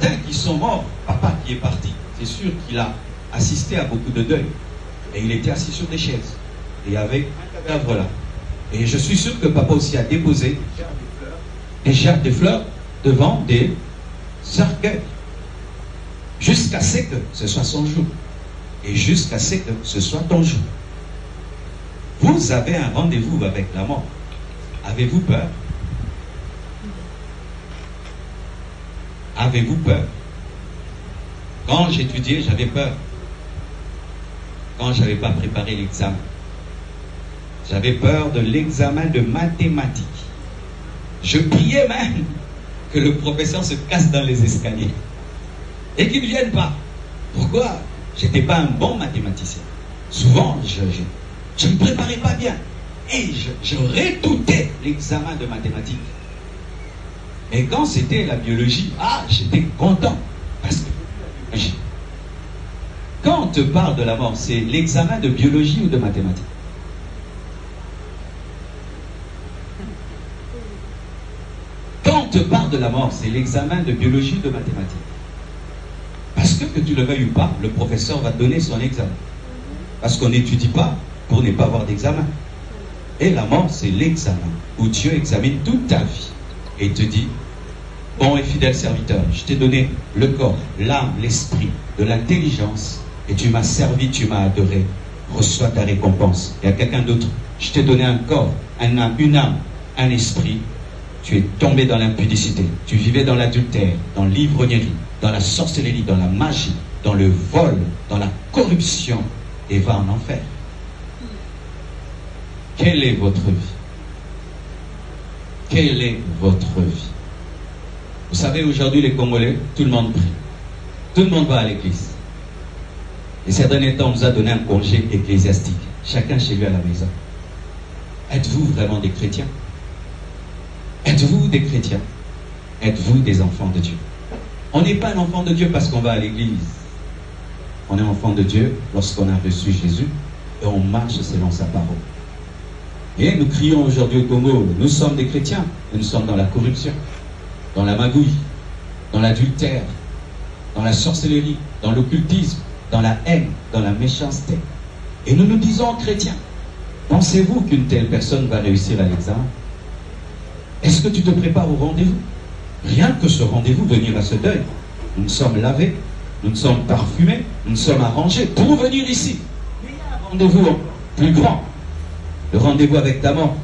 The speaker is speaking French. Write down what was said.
certains qui sont morts. Papa qui est parti, c'est sûr qu'il a assisté à beaucoup de deuil. Et il était assis sur des chaises. Et il y avait un cadavre là. Et je suis sûr que papa aussi a déposé des jarres de fleurs devant des cercueils. Jusqu'à ce que ce soit son jour. Et jusqu'à ce que ce soit ton jour. Vous avez un rendez-vous avec la mort. Avez-vous peur? Avez-vous peur? Quand j'étudiais, j'avais peur. Quand je n'avais pas préparé l'examen. J'avais peur de l'examen de mathématiques. Je priais même que le professeur se casse dans les escaliers. Et qu'il ne vienne pas. Pourquoi? Je n'étais pas un bon mathématicien. Souvent, je ne me préparais pas bien. Et je redoutais l'examen de mathématiques. Et quand c'était la biologie, j'étais content. Parce que quand on te parle de la mort, c'est l'examen de biologie ou de mathématiques? Quand on te parle de la mort, c'est l'examen de biologie ou de mathématiques? Parce que tu le veuilles ou pas, le professeur va donner son examen. Parce qu'on n'étudie pas pour ne pas avoir d'examen. Et la mort, c'est l'examen où Dieu examine toute ta vie et te dit: bon et fidèle serviteur, je t'ai donné le corps, l'âme, l'esprit, de l'intelligence, et tu m'as servi, tu m'as adoré. Reçois ta récompense. Il y a quelqu'un d'autre. Je t'ai donné un corps, une âme, un esprit. Tu es tombé dans l'impudicité. Tu vivais dans l'adultère, dans l'ivrognerie, dans la sorcellerie, dans la magie, dans le vol, dans la corruption, et va en enfer. Quelle est votre vie? Quelle est votre vie? Vous savez, aujourd'hui, les Congolais, tout le monde prie. Tout le monde va à l'église. Et ces derniers temps, on nous a donné un congé ecclésiastique. Chacun chez lui à la maison. Êtes-vous vraiment des chrétiens? Êtes-vous des chrétiens? Êtes-vous des enfants de Dieu? On n'est pas un enfant de Dieu parce qu'on va à l'église. On est enfant de Dieu lorsqu'on a reçu Jésus et on marche selon sa parole. Et nous crions aujourd'hui au Congo, nous sommes des chrétiens, mais nous sommes dans la corruption, dans la magouille, dans l'adultère, dans la sorcellerie, dans l'occultisme, dans la haine, dans la méchanceté. Et nous nous disons chrétiens. Pensez-vous qu'une telle personne va réussir à l'examen? Est-ce que tu te prépares au rendez-vous? Rien que ce rendez-vous, venir à ce deuil. Nous nous sommes lavés, nous nous sommes parfumés, nous nous sommes arrangés pour venir ici. Mais il y a un rendez-vous plus grand. Le rendez-vous avec ta mort.